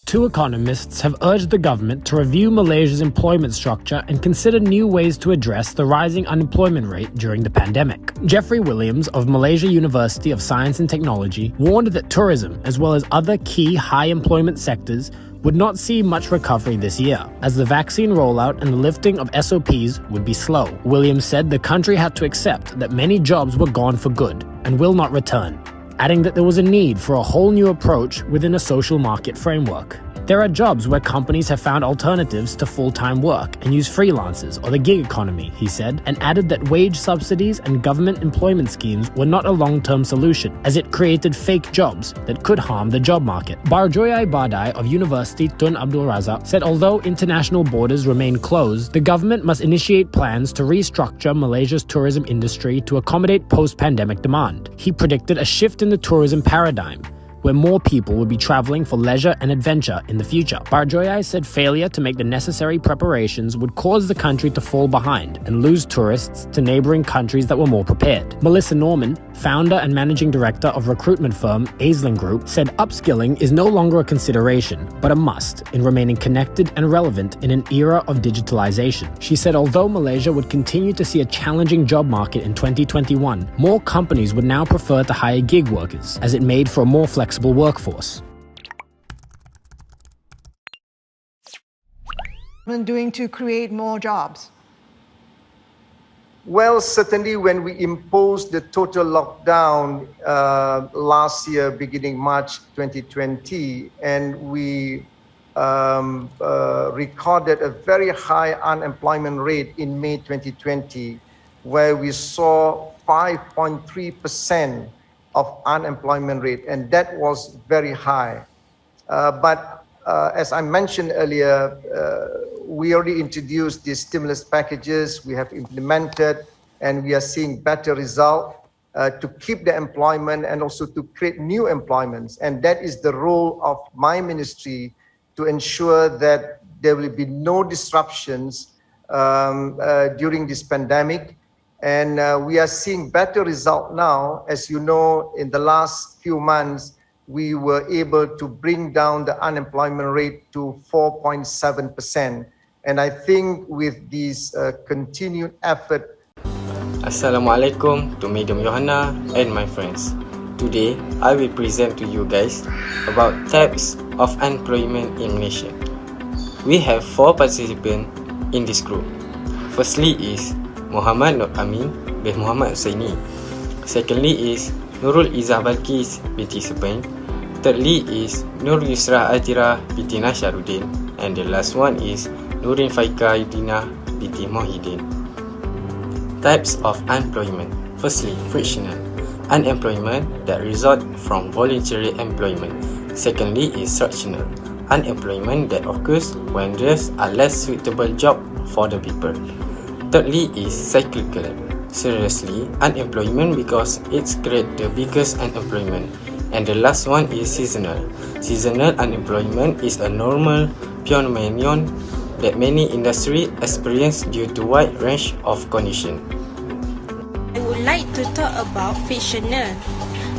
Two economists have urged the government to review Malaysia's employment structure and consider new ways to address the rising unemployment rate during the pandemic. Jeffrey Williams of Malaysia University of Science and Technology warned that tourism, as well as other key high employment sectors, would not see much recovery this year, as the vaccine rollout and the lifting of SOPs would be slow. Williams said the country had to accept that many jobs were gone for good and will not return, adding that there was a need for a whole new approach within a social market framework. There are jobs where companies have found alternatives to full-time work and use freelancers or the gig economy, he said, and added that wage subsidies and government employment schemes were not a long-term solution, as it created fake jobs that could harm the job market. Barjoyai Badai of University Tun Abdul Razak said although international borders remain closed, the government must initiate plans to restructure Malaysia's tourism industry to accommodate post-pandemic demand. He predicted a shift in the tourism paradigm, where more people would be traveling for leisure and adventure in the future. Barjoyai said failure to make the necessary preparations would cause the country to fall behind and lose tourists to neighbouring countries that were more prepared. Melissa Norman, founder and managing director of recruitment firm Aisling Group, said upskilling is no longer a consideration, but a must in remaining connected and relevant in an era of digitalization. She said although Malaysia would continue to see a challenging job market in 2021, more companies would now prefer to hire gig workers, as it made for a more flexible workforce. Doing to create more jobs? Well, certainly when we imposed the total lockdown last year, beginning March 2020, and we recorded a very high unemployment rate in May 2020, where we saw 5.3% of unemployment rate, and that was very high. But as I mentioned earlier, we already introduced these stimulus packages, we have implemented, and we are seeing better result to keep the employment and also to create new employments. And that is the role of my ministry, to ensure that there will be no disruptions during this pandemic. And we are seeing better result now. As you know, in the last few months, we were able to bring down the unemployment rate to 4.7%. And I think with this continued effort. Assalamualaikum to Madam Johanna and my friends. Today, I will present to you guys about types of unemployment in Malaysia. We have 4 participants in this group. Firstly is Muhammad Nur Amin bin Muhammad Husaini. Secondly is Nurul Izzah Balkis binti Sepeng. Thirdly is Nur Yusra Atira binti Nasharuddin. And the last one is Nurin Faika Yudina binti Mohidin. Types of unemployment. Firstly, frictional unemployment that result from voluntary employment. Secondly is structural unemployment that occurs when there are less suitable job for the people. Thirdly is cyclical, seriously unemployment because it's create the biggest unemployment. And the last one is seasonal. Seasonal unemployment is a normal phenomenon that many industries experience due to wide range of conditions. I would like to talk about fictional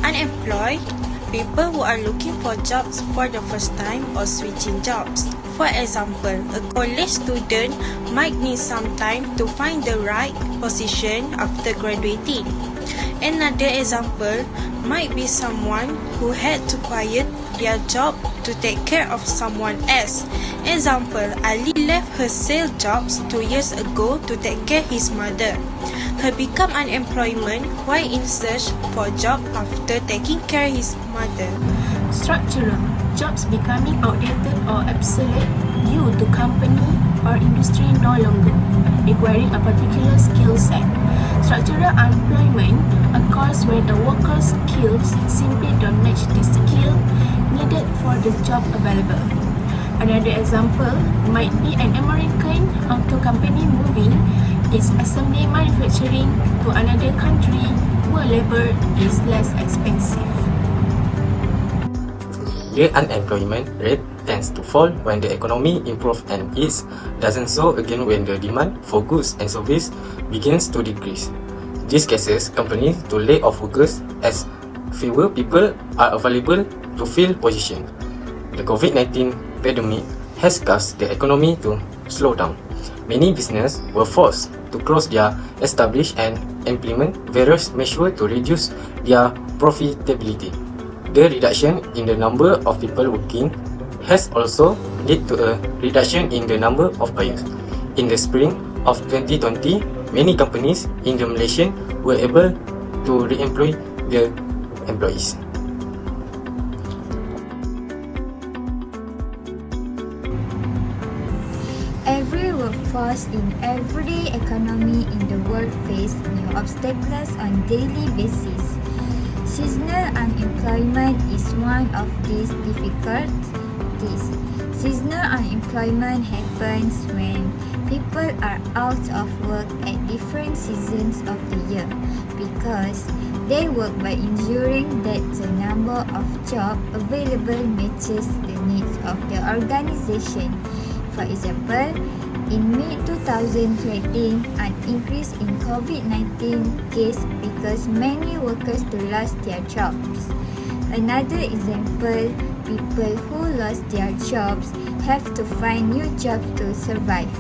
unemployed, people who are looking for jobs for the first time or switching jobs. For example, a college student might need some time to find the right position after graduating. Another example might be someone who had to quit their job to take care of someone else. Example, Ali left her sales jobs 2 years ago to take care of his mother. He became unemployed while in search for a job after taking care of his mother. Structural jobs becoming outdated or obsolete due to company or industry no longer requiring a particular skill set. Structural unemployment occurs when a worker's skills simply don't match the skill needed for the job available. Another example might be an American auto company moving its assembly manufacturing to another country where labor is less expensive. The unemployment rate tends to fall when the economy improves and it doesn't so again when the demand for goods and services begins to decrease. These cases companies to lay off workers as fewer people are available to fill positions. The COVID-19 pandemic has caused the economy to slow down. Many businesses were forced to close their established and implement various measures to reduce their profitability. The reduction in the number of people working has also led to a reduction in the number of buyers. In the spring of 2020, many companies in the Malaysia were able to re-employ their employees. Every workforce in every economy in the world face new obstacles on daily basis. Seasonal unemployment is one of these difficulties. Seasonal unemployment happens when people are out of work at different seasons of the year because they work by ensuring that the number of jobs available matches the needs of the organization. For example, in May 2020, an increase in COVID-19 case because many workers lost their jobs. Another example, people who lost their jobs have to find new jobs to survive.